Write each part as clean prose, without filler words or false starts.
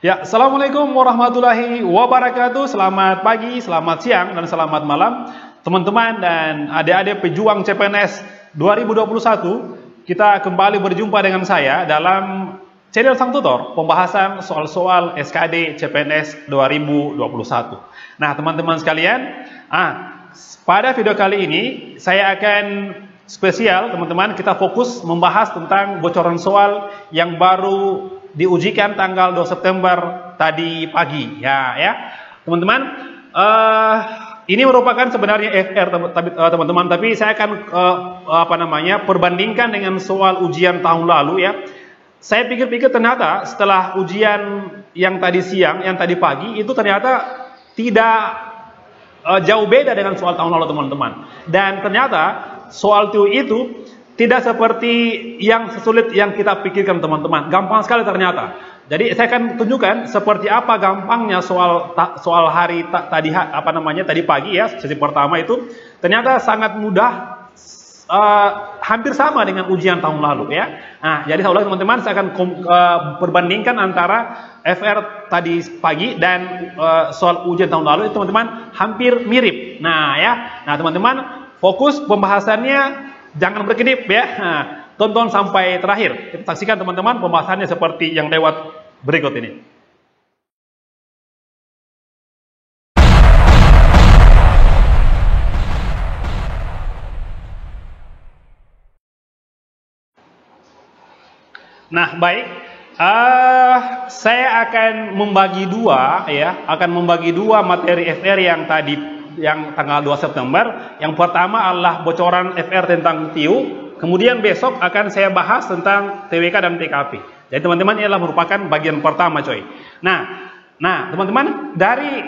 Ya, Assalamualaikum warahmatullahi wabarakatuh. Selamat pagi, selamat siang, dan selamat malam teman-teman dan adik-adik pejuang CPNS 2021. Kita kembali berjumpa dengan saya dalam channel Sang Tutor, pembahasan soal-soal SKD CPNS 2021. Nah, teman-teman sekalian, pada video kali ini saya akan spesial, teman-teman, kita fokus membahas tentang bocoran soal yang baru diujikan tanggal 2 September tadi pagi. Ya, teman-teman, ini merupakan sebenarnya FR, teman-teman, tapi saya akan perbandingkan dengan soal ujian tahun lalu, ya. Saya pikir-pikir ternyata setelah ujian yang tadi siang, yang tadi pagi, itu ternyata tidak jauh beda dengan soal tahun lalu, teman-teman. Dan ternyata soal itu tidak seperti yang sesulit yang kita pikirkan, teman-teman. Gampang sekali ternyata. Jadi saya akan tunjukkan seperti apa gampangnya soal hari tadi pagi, ya, sesi pertama itu ternyata sangat mudah, hampir sama dengan ujian tahun lalu, ya. Nah, jadi teman-teman, saya akan perbandingkan antara FR tadi pagi dan soal ujian tahun lalu, teman-teman, hampir mirip. Nah, ya. Nah, teman-teman, fokus pembahasannya jangan berkedip, ya. Nah, tonton sampai terakhir. Kita saksikan, teman-teman, pembahasannya seperti yang lewat berikut ini. Nah, baik. Saya akan membagi dua, ya. Akan membagi dua materi FR yang tanggal 2 September. Yang pertama adalah bocoran FR tentang TIU. Kemudian besok akan saya bahas tentang TWK dan TKP. Jadi teman-teman, ini adalah merupakan bagian pertama, coy. Nah, teman-teman, dari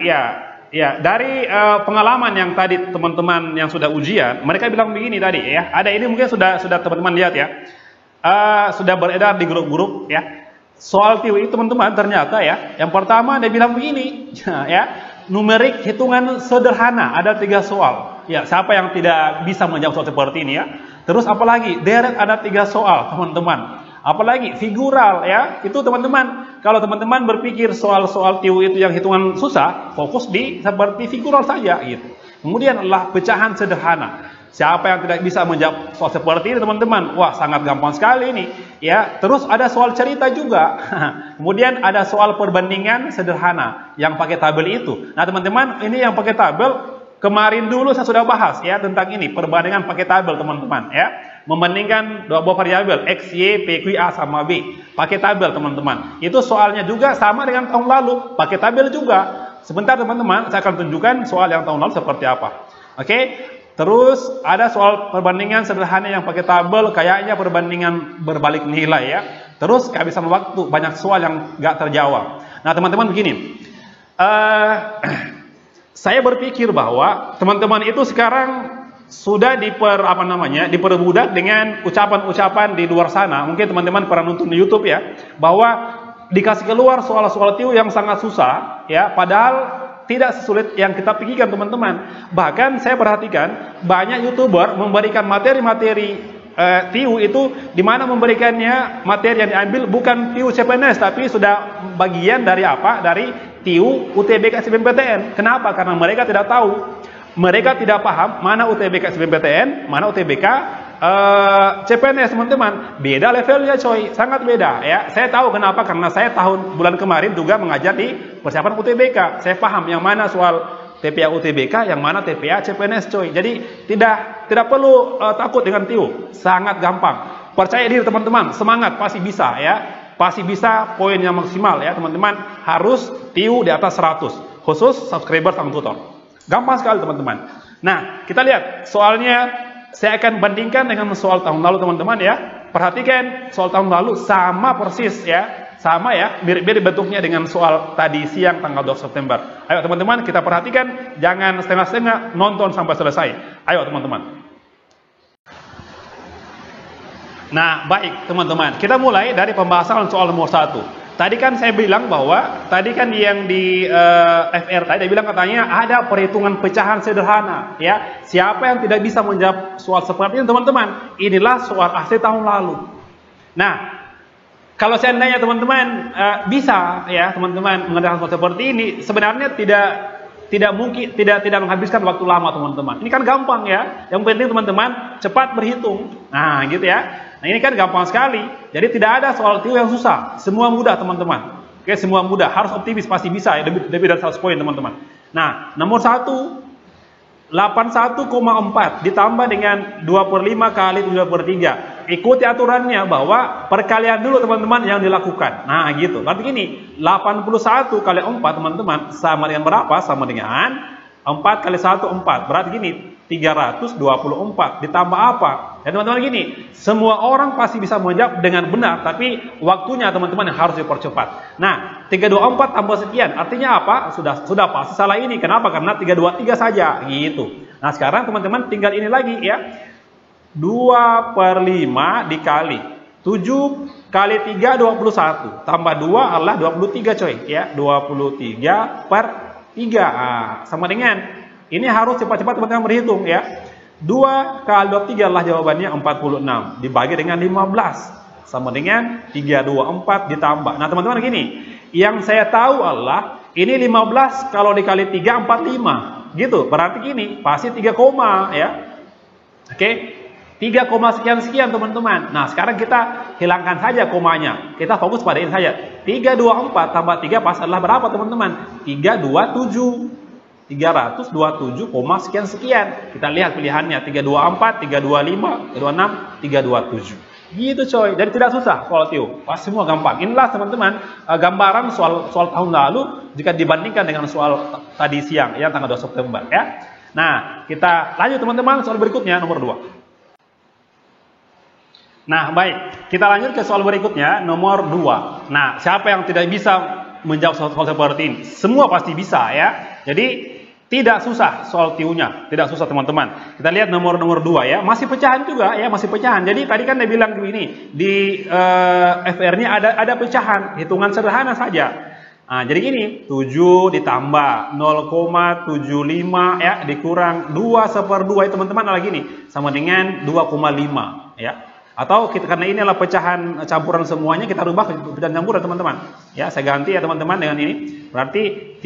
pengalaman yang tadi teman-teman yang sudah ujian, mereka bilang begini tadi, ya. Ada ini mungkin sudah teman-teman lihat, ya. Sudah beredar di grup-grup, ya. Soal TIU itu, teman-teman, ternyata, ya, yang pertama dia bilang begini, ya. Numerik hitungan sederhana, ada 3 soal. Ya, siapa yang tidak bisa menjawab soal seperti ini, ya? Terus apalagi deret ada 3 soal, teman-teman. Apalagi figural, ya. Itu, teman-teman, kalau teman-teman berpikir soal-soal TIU itu yang hitungan susah, fokus di seperti figural saja, gitu. Kemudian adalah pecahan sederhana. Siapa yang tidak bisa menjawab soal seperti ini, teman-teman? Wah, sangat gampang sekali ini, ya. Terus ada soal cerita juga. Kemudian ada soal perbandingan sederhana yang pakai tabel itu. Nah, teman-teman, ini yang pakai tabel kemarin dulu saya sudah bahas, ya, tentang ini perbandingan pakai tabel, teman-teman, ya. Membandingkan dua buah variabel X, Y, P, Q, A sama B. Pakai tabel, teman-teman. Itu soalnya juga sama dengan tahun lalu, pakai tabel juga. Sebentar, teman-teman, saya akan tunjukkan soal yang tahun lalu seperti apa. Oke? Terus ada soal perbandingan sederhana yang pakai tabel, kayaknya perbandingan berbalik nilai, ya. Terus kehabisan waktu, banyak soal yang nggak terjawab. Nah, teman-teman, begini, saya berpikir bahwa teman-teman itu sekarang sudah diperbudak dengan ucapan-ucapan di luar sana. Mungkin teman-teman pernah nonton di YouTube, ya, bahwa dikasih keluar soal-soal TIU yang sangat susah, ya, padahal tidak sesulit yang kita pikirkan, teman-teman. Bahkan saya perhatikan banyak YouTuber memberikan materi-materi TIU itu, di mana memberikannya materi yang diambil bukan TIU CPNS, tapi sudah bagian dari apa? Dari TIU UTBK SBMPTN. Kenapa? Karena mereka tidak tahu. Mereka tidak paham mana UTBK SBMPTN, mana UTBK CPNS, teman-teman. Beda levelnya, coy, sangat beda, ya. Saya tahu kenapa, karena saya bulan kemarin juga mengajar di persiapan UTBK. Saya paham yang mana soal TPA UTBK, yang mana TPA CPNS, coy. Jadi tidak perlu takut dengan TIU, sangat gampang. Percaya diri, teman-teman, semangat, pasti bisa, ya. Pasti bisa, poinnya maksimal, ya, teman-teman. Harus TIU di atas 100, khusus subscriber Sang Tutor. Gampang sekali, teman-teman. Nah, kita lihat soalnya. Saya akan bandingkan dengan soal tahun lalu, teman-teman, ya. Perhatikan, soal tahun lalu sama persis, ya. Sama, ya, mirip-mirip bentuknya dengan soal tadi siang tanggal 2 September. Ayo, teman-teman, kita perhatikan, jangan setengah-setengah, nonton sampai selesai. Ayo, teman-teman. Nah, baik, teman-teman, kita mulai dari pembahasan soal nomor 1. Tadi kan saya bilang bahwa tadi kan yang di FR tadi dia bilang katanya ada perhitungan pecahan sederhana, ya. Siapa yang tidak bisa menjawab soal seperti ini, teman-teman? Inilah soal asli tahun lalu. Nah, Kalau seandainya teman-teman bisa ya teman-teman mengerjakan soal seperti ini, sebenarnya tidak mungkin tidak menghabiskan waktu lama teman-teman. Ini kan gampang ya. Yang penting teman-teman cepat berhitung. Nah, gitu ya. Nah, ini kan gampang sekali. Jadi tidak ada soal TIO yang susah. Semua mudah teman-teman. Oke, semua mudah. Harus optimis pasti bisa ya, lebih dari 100 poin teman-teman. Nah, nomor 1 81,4 ditambah dengan 2/5 kali 7/3. Ikuti aturannya bahwa perkalian dulu teman-teman yang dilakukan. Nah, gitu. Berarti gini, 81 kali 4 teman-teman sama dengan berapa? Sama dengan 4 kali 1 4. Berarti gini, 324 ditambah apa? Ya teman-teman gini, semua orang pasti bisa menjawab dengan benar, tapi waktunya teman-teman yang harus dipercepat. Nah, 324 tambah sekian, artinya apa? Sudah pasti salah ini. Kenapa? Karena 323 saja, gitu. Nah, sekarang teman-teman tinggal ini lagi ya. 2/5 dikali 7 kali 3 21 tambah 2 adalah 23 coy ya. 23/3 sama dengan ini harus cepat-cepat teman-teman berhitung ya. 2 kali 23 adalah jawabannya 46 dibagi dengan 15 sama dengan 324 ditambah. Nah teman-teman gini, yang saya tahu adalah ini 15 kalau dikali 3 45 gitu. Berarti gini, pasti 3 koma ya. Oke, 3 koma sekian teman-teman. Nah sekarang kita hilangkan saja komanya. Kita fokus pada ini saja. 324 tambah 3 pas adalah berapa teman-teman? 327. 327, sekian. Kita lihat pilihannya 324, 325, 326, 327. Gitu coy. Jadi tidak susah soal TIO. Pas semua gampang. Inilah teman-teman gambaran soal tahun lalu jika dibandingkan dengan soal tadi siang ya tanggal 2 September ya. Nah, kita lanjut teman-teman soal berikutnya nomor 2. Nah, baik. Kita lanjut ke soal berikutnya nomor 2. Nah, siapa yang tidak bisa menjawab soal seperti ini? Semua pasti bisa ya. Jadi tidak susah soal TIO-nya, tidak susah teman-teman. Kita lihat nomor 2 ya, masih pecahan juga ya, masih pecahan. Jadi tadi kan dia bilang begini, di FR-nya ada pecahan, hitungan sederhana saja. Nah, jadi gini, 7 ditambah 0,75 ya, dikurang 2/2 ya teman-teman adalah gini, sama dengan 2,5 ya. Atau karena ini adalah pecahan campuran semuanya, kita rubah ke pecahan campuran teman-teman. Ya, saya ganti ya teman-teman dengan ini. Berarti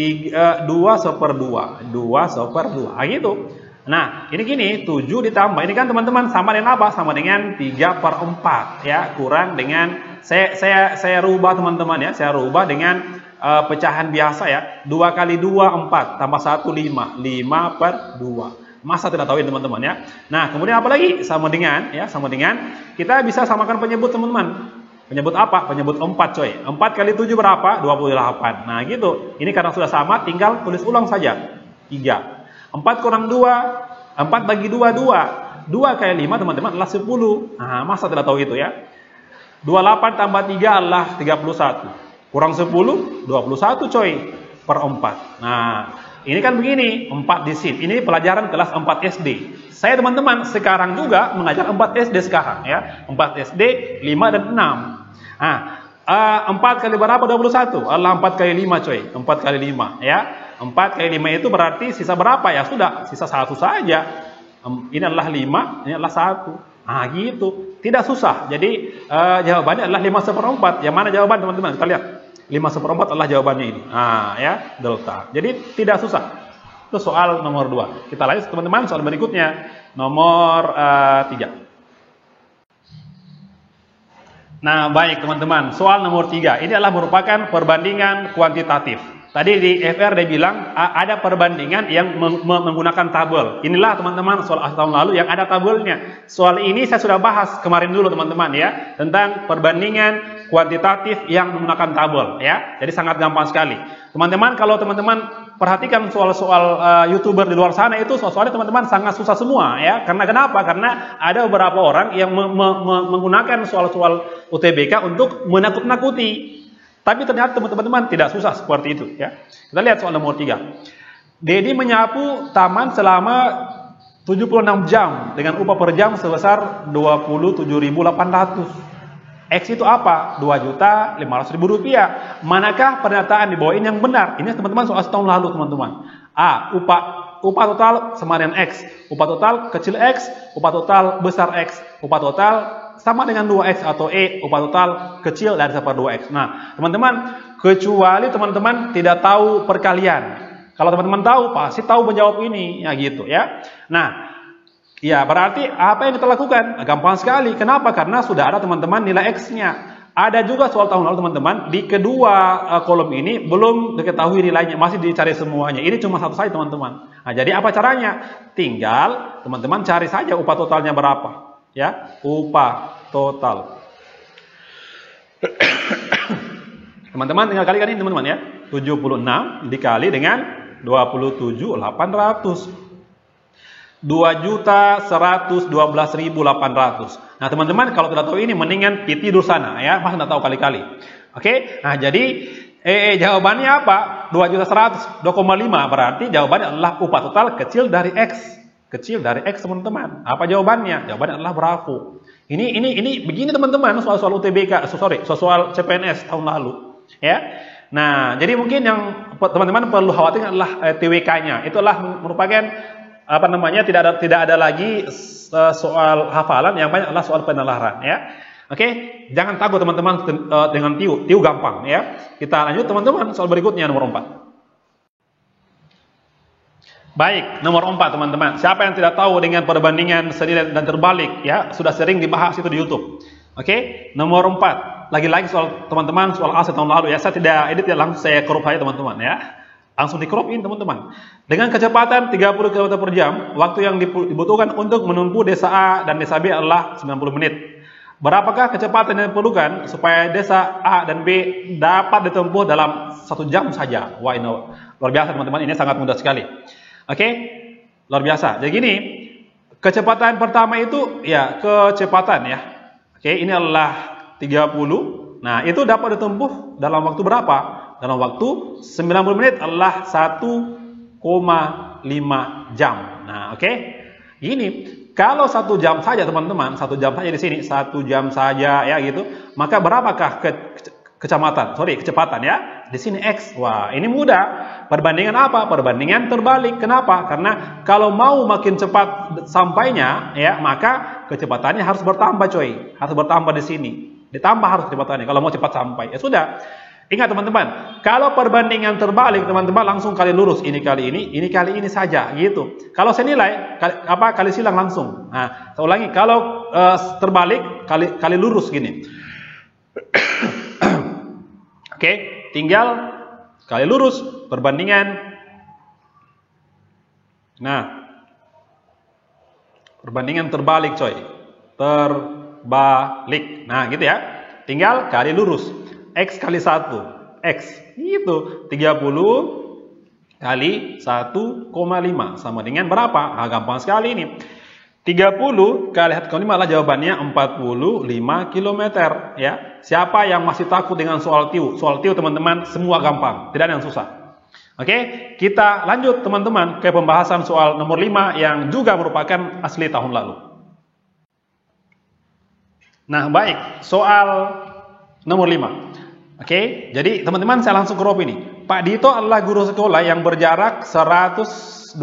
2/2. 2/2. Ah, gitu. Nah, ini gini, 7 ditambah. Ini kan teman-teman sama dengan apa? Sama dengan 3/4 ya, kurang dengan saya rubah teman-teman ya. Saya rubah dengan pecahan biasa ya. 2 kali 2 4 tambah 1 5. 5/2. Masa tidak tahu ini teman-teman ya. Nah, kemudian apa lagi? Sama dengan kita bisa samakan penyebut teman-teman. Penyebut apa? Penyebut 4 coy. 4 kali 7 berapa? 28. Nah, gitu. Ini karena sudah sama tinggal tulis ulang saja. 3. 4 kurang 2, 4 bagi 2 2. 2 kali 5 teman-teman adalah 10. Nah, masa tidak tahu itu ya. 28 tambah 3 adalah 31. Kurang 10, 21 coy per 4. Nah, ini kan begini, 4 di sini. Ini pelajaran kelas 4 SD. Saya teman-teman sekarang juga mengajar 4 SD sekarang ya. 4 SD, 5 dan 6. Nah, 4 kali berapa 21? Adalah 4 kali 5 coy. 4 kali 5 ya. 4 kali 5 itu berarti sisa berapa ya? Sudah, sisa 1 saja. Ini adalah 5, ini adalah 1. Nah, gitu. Tidak susah. Jadi jawabannya adalah 5/4. Yang mana jawaban teman-teman? Kita lihat. 5/4 adalah jawabannya ini. Nah, ya, delta. Jadi tidak susah. Itu soal nomor 2. Kita lanjut teman-teman soal berikutnya. Nomor 3. Nah, baik teman-teman. Soal nomor 3. Ini adalah merupakan perbandingan kuantitatif. Tadi di FR dia bilang ada perbandingan yang menggunakan tabel. Inilah teman-teman soal tahun lalu yang ada tabelnya. Soal ini saya sudah bahas kemarin dulu teman-teman ya. Tentang perbandingan kuantitatif yang menggunakan tabel ya. Jadi sangat gampang sekali. Teman-teman kalau teman-teman perhatikan soal-soal YouTuber di luar sana itu soalnya teman-teman sangat susah semua ya. Karena kenapa? Karena ada beberapa orang yang menggunakan soal-soal UTBK untuk menakut-nakuti. Tapi ternyata teman-teman tidak susah seperti itu ya. Kita lihat soal nomor 3. Dedi menyapu taman selama 76 jam dengan upah per jam sebesar 27.800. X itu apa? 2.500.000 rupiah. Manakah pernyataan di bawah ini yang benar? Ini teman-teman soal tahun lalu teman-teman. A. Upah total sama dengan X. Upah total kecil X. Upah total besar X. Upah total sama dengan 2x atau E, upah total kecil dari 1/2x. Nah, teman-teman, kecuali teman-teman tidak tahu perkalian. Kalau teman-teman tahu, pasti tahu menjawab ini, ya gitu ya. Nah, ya berarti apa yang kita lakukan? Gampang sekali. Kenapa? Karena sudah ada teman-teman nilai X-nya. Ada juga soal tahun lalu teman-teman, di kedua kolom ini belum diketahui nilainya, masih dicari semuanya. Ini cuma satu saja teman-teman. Nah, jadi apa caranya? Tinggal teman-teman cari saja upah totalnya berapa. Ya, upah total. Teman-teman tinggal kalikan ini teman-teman ya. 76 dikali dengan 27.800. 2.112.800. Nah teman-teman kalau tidak tahu ini mendingan tidur sana ya, masa tidak tahu kali-kali. Oke, nah jadi jawabannya apa? 2.100.2,5 berarti jawabannya adalah upah total kecil dari X. Kecil dari X teman-teman. Apa jawabannya? Jawabannya adalah Bravo. Ini begini teman-teman soal UTBK, soal CPNS tahun lalu ya. Nah jadi mungkin yang teman-teman perlu khawatir adalah TWK-nya. Itulah merupakan apa namanya, tidak ada lagi soal hafalan, yang banyak adalah soal penalaran ya. Oke, jangan takut teman-teman dengan tiu gampang ya. Kita lanjut teman-teman, soal berikutnya nomor 4. Baik, nomor 4 teman-teman. Siapa yang tidak tahu dengan perbandingan senilai dan terbalik ya, sudah sering dibahas itu di YouTube. Oke, nomor 4. Lagi-lagi soal teman-teman soal AS tahun lalu ya. Saya tidak edit ya, langsung saya crop aja teman-teman ya. Langsung di crop in teman-teman. Dengan kecepatan 30 km per jam, waktu yang dibutuhkan untuk menempuh desa A dan desa B adalah 90 menit. Berapakah kecepatan yang diperlukan supaya desa A dan B dapat ditempuh dalam 1 jam saja? Wah, ini luar biasa teman-teman, ini sangat mudah sekali. Oke, luar biasa. Jadi gini, kecepatan pertama itu ya kecepatan ya. Oke, ini adalah 30. Nah, itu dapat ditempuh dalam waktu berapa? Dalam waktu 90 menit adalah 1,5 jam. Nah, oke. Ini kalau 1 jam saja teman-teman, 1 jam saja di sini, 1 jam saja ya gitu. Maka berapakah kecepatan ya? Di sini X. Wah, ini mudah. Perbandingan apa? Perbandingan terbalik. Kenapa? Karena kalau mau makin cepat sampainya ya, maka kecepatannya harus bertambah coy. Harus bertambah di sini. Ditambah harus kecepatannya kalau mau cepat sampai. Ya sudah. Ingat teman-teman, kalau perbandingan terbalik teman-teman langsung kali lurus, ini kali ini saja gitu. Kalau senilai kali silang langsung. Nah, saya ulangi, kalau terbalik kali lurus gini. Oke, tinggal kali lurus perbandingan. Nah, perbandingan terbalik coy. Terbalik. Nah, gitu ya. Tinggal kali lurus. X kali 1, X itu 30 kali 1,5 sama dengan berapa? Ah, gampang sekali ini. 30 kali 1,5 adalah jawabannya 45 km ya. Siapa yang masih takut dengan soal tiu? Soal tiu teman-teman semua gampang, tidak ada yang susah. Oke, kita lanjut teman-teman ke pembahasan soal nomor 5 yang juga merupakan asli tahun lalu. Nah, baik, soal nomor 5. Oke, jadi teman-teman saya langsung crop ini. Pak Dito adalah guru sekolah yang berjarak 120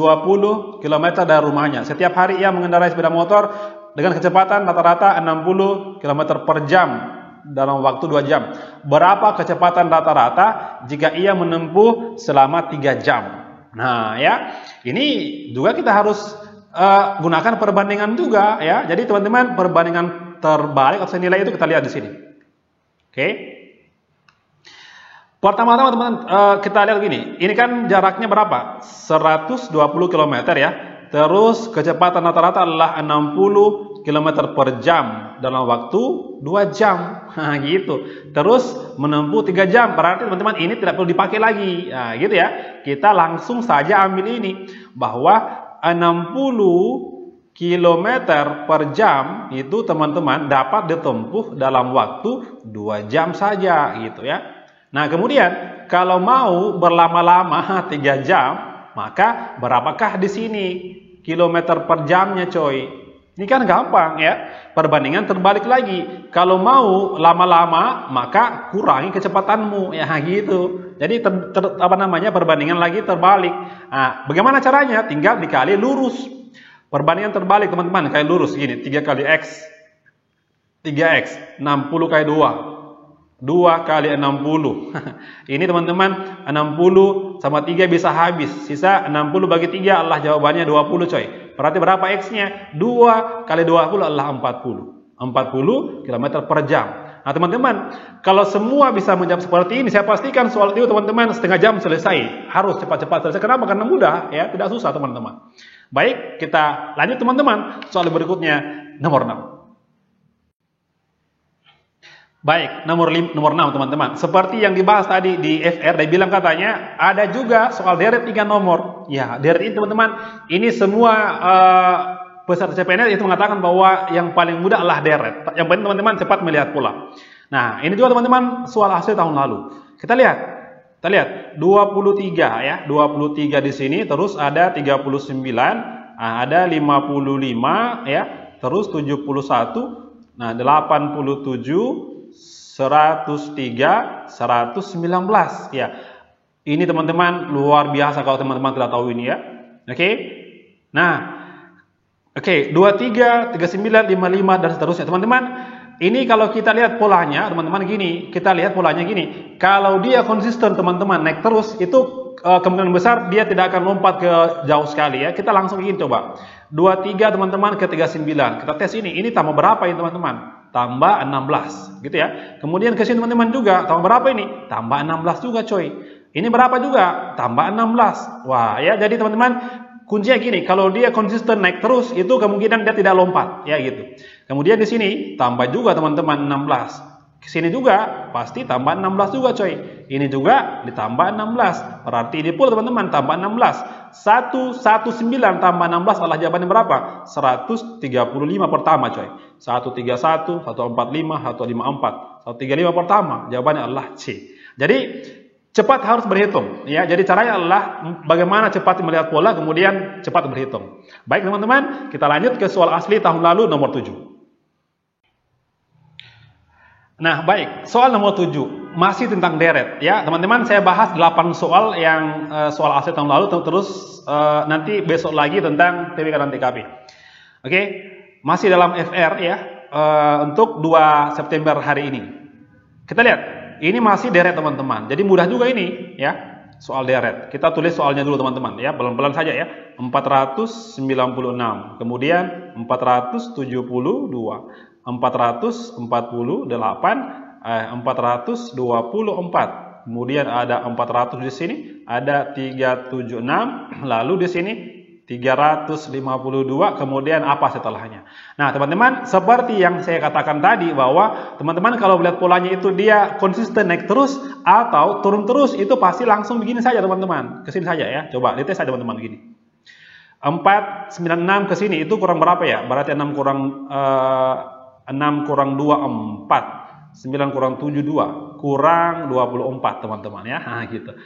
km dari rumahnya. Setiap hari ia mengendarai sepeda motor dengan kecepatan rata-rata 60 km per jam dalam waktu 2 jam. Berapa kecepatan rata-rata jika ia menempuh selama 3 jam? Nah ya, ini juga kita harus gunakan perbandingan juga ya. Jadi teman-teman perbandingan terbalik atau nilai itu kita lihat di sini. Oke. Pertama-tama teman-teman kita lihat begini. Ini kan jaraknya berapa? 120 km ya. Terus kecepatan rata-rata adalah 60 km per jam dalam waktu 2 jam. Nah, gitu. Terus menempuh 3 jam. Berarti teman-teman ini tidak perlu dipakai lagi. Nah, gitu ya. Kita langsung saja ambil ini bahwa 60 km per jam itu teman-teman dapat ditempuh dalam waktu 2 jam saja gitu ya. Nah kemudian kalau mau berlama-lama 3 jam, maka berapakah di sini kilometer per jamnya coy? Ini kan gampang ya. Perbandingan terbalik lagi. Kalau mau lama-lama, maka kurangi kecepatanmu ya gitu. Jadi perbandingan lagi terbalik. Nah, bagaimana caranya? Tinggal dikali lurus. Perbandingan terbalik teman-teman, kali lurus gini, 3 kali X. 3 3x, 60 kali 2. 2 kali 60. Ini teman-teman, 60 sama 3 bisa habis. Sisa 60 bagi 3 adalah jawabannya 20 coy. Berarti berapa x-nya? 2 kali 20 adalah 40. 40 km per jam. Nah teman-teman, kalau semua bisa menjawab seperti ini, saya pastikan soal itu teman-teman setengah jam selesai. Harus cepat-cepat selesai. Kenapa? Karena mudah, ya, tidak susah teman-teman. Baik, kita lanjut teman-teman. Soal berikutnya, nomor 6. Baik, nomor 6 teman-teman. Seperti yang dibahas tadi di FR, dia bilang katanya ada juga soal deret 3 nomor. Ya, deret ini teman-teman, ini semua peserta CPNS itu mengatakan bahwa yang paling mudah adalah deret. Yang penting teman-teman cepat melihat pola. Nah, ini juga teman-teman soal hasil tahun lalu. Kita lihat 23 ya, 23 di sini, terus ada 39, ada 55 ya, terus 71, nah 87, 103, 119 ya. Ini teman-teman luar biasa kalau teman-teman tidak tahu ini ya. Oke. Nah, oke, 23, 39, 55 dan seterusnya. Teman-teman, ini kalau kita lihat polanya, teman-teman gini, kita lihat polanya gini. Kalau dia konsisten teman-teman naik terus, itu kemungkinan besar dia tidak akan lompat ke jauh sekali ya. Kita langsung ingin coba. 23 teman-teman ke 39. Kita tes ini. Ini tambah berapa ini teman-teman? Tambah 16 gitu ya. Kemudian ke sini teman-teman juga tambah berapa ini? Tambah 16 juga coy. Ini berapa juga? Tambah 16. Wah, ya jadi teman-teman kuncinya gini, kalau dia konsisten naik terus itu kemungkinan dia tidak lompat ya gitu. Kemudian di sini tambah juga teman-teman 16. Ke sini juga pasti tambah 16 juga coy. Ini juga ditambah 16. Berarti ini pula teman-teman tambah 16. 119 tambah 16 adalah jawabannya berapa? 135 pertama coy. 131, 145, 154. 135 pertama jawabannya adalah C. Jadi cepat harus berhitung ya. Jadi caranya adalah bagaimana cepat melihat pola kemudian cepat berhitung. Baik teman-teman, kita lanjut ke soal asli tahun lalu nomor 7. Nah, baik, soal nomor 7 masih tentang deret ya. Teman-teman, saya bahas 8 soal yang soal asli tahun lalu, terus nanti besok lagi tentang TBK dan TKP. Oke, masih dalam FR ya, untuk 2 September hari ini. Kita lihat, ini masih deret teman-teman. Jadi mudah juga ini ya, soal deret. Kita tulis soalnya dulu teman-teman ya, pelan-pelan saja ya. 496, kemudian 472. 448, 424, kemudian ada 400 di sini, ada 376, lalu di sini 352, kemudian apa setelahnya. Nah, teman-teman, seperti yang saya katakan tadi bahwa teman-teman kalau melihat polanya itu dia konsisten naik terus atau turun terus, itu pasti langsung begini saja teman-teman. Ke sini saja ya. Coba dites saja teman-teman gini. 496 ke sini itu kurang berapa ya? Berarti 6 kurang 2 4, 9 kurang 7 2, kurang 24 teman-teman ya. Nah gitu.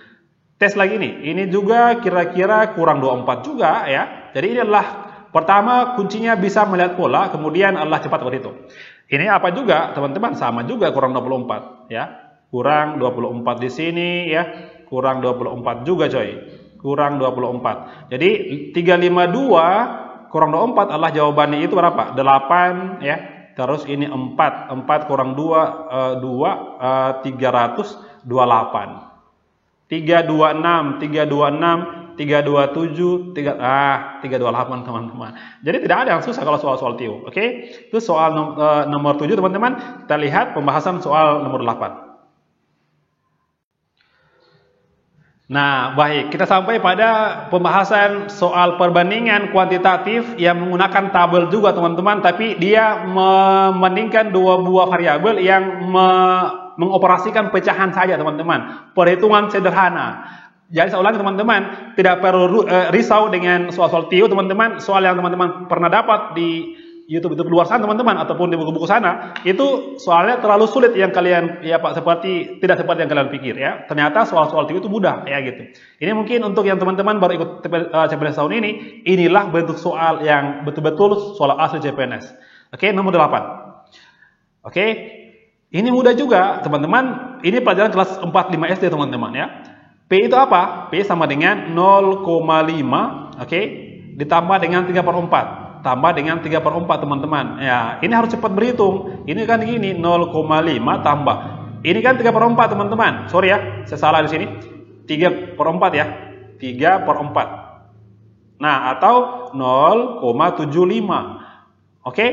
Tes lagi nih, ini juga kira-kira kurang 24 juga ya. Jadi ini adalah pertama kuncinya bisa melihat pola, kemudian adalah cepat berhitung. Ini apa juga teman-teman? Sama juga kurang 24 ya. Kurang 24 di sini ya. Kurang 24 juga coy. Kurang 24. Jadi 352 kurang 24 adalah jawabannya itu berapa? 8 ya. Terus ini 4 kurang 2, 328. 326, 327, 328 teman-teman. Jadi tidak ada yang susah kalau soal-soal TIO. Oke? Itu soal nomor 7 teman-teman. Kita lihat pembahasan soal nomor 8. Nah, baik, kita sampai pada pembahasan soal perbandingan kuantitatif yang menggunakan tabel juga teman-teman, tapi dia membandingkan dua buah variabel yang mengoperasikan pecahan saja teman-teman. Perhitungan sederhana. Jadi saya ulangi teman-teman, tidak perlu risau dengan soal-soal TIO teman-teman. Soal yang teman-teman pernah dapat di YouTube luar sana teman-teman ataupun di buku-buku sana, itu soalnya terlalu sulit yang kalian ya Pak, tidak seperti yang kalian pikir ya. Ternyata soal-soal TIO itu mudah ya gitu. Ini mungkin untuk yang teman-teman baru ikut CPNS tahun ini, inilah bentuk soal yang betul-betul soal asli CPNS. Oke, nomor 8. Oke. Ini mudah juga teman-teman. Ini pelajaran kelas 4-5 SD teman-teman ya. P itu apa? P sama dengan 0,5 oke, ditambah dengan 3/4. tambah dengan 3/4 teman-teman. Ya, ini harus cepat berhitung. Ini kan gini, 0,5 tambah. Ini kan 3/4 teman-teman. Sorry ya, saya salah di sini. 3/4 ya. 3/4. Nah, atau 0,75. Oke,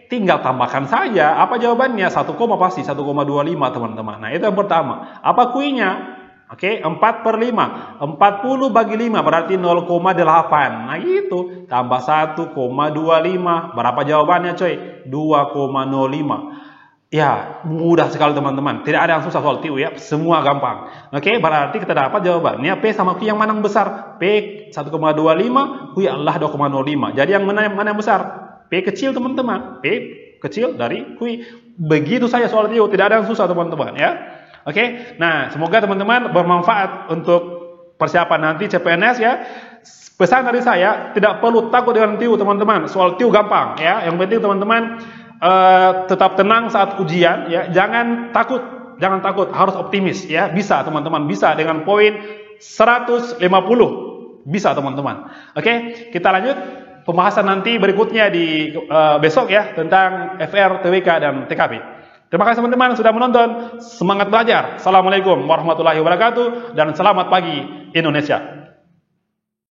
tinggal tambahkan saja. Apa jawabannya? 1, pasti 1,25 teman-teman. Nah, itu yang pertama. Apa kuinya? Oke, 4/5. 40 bagi 5 berarti 0,8. Nah, gitu. Tambah 1,25. Berapa jawabannya, coy? 2,05. Ya, mudah sekali teman-teman. Tidak ada yang susah soal TIU ya. Semua gampang. Oke, berarti kita dapat jawabannya P sama Q yang mana yang besar? P 1,25, Q adalah 2,05. Jadi yang mana yang besar? P kecil teman-teman. P kecil dari Q. Begitu saja soal TIU. Tidak ada yang susah teman-teman ya. Oke, nah semoga teman-teman bermanfaat untuk persiapan nanti CPNS ya. Pesan dari saya, tidak perlu takut dengan TIU teman-teman. Soal TIU gampang ya. Yang penting teman-teman tetap tenang saat ujian ya. Jangan takut, harus optimis ya. Bisa teman-teman, bisa dengan poin 150. Bisa teman-teman. Oke, kita lanjut pembahasan nanti berikutnya di besok ya tentang FR, TWK dan TKP. Terima kasih teman-teman sudah menonton. Semangat belajar. Assalamualaikum warahmatullahi wabarakatuh dan selamat pagi Indonesia.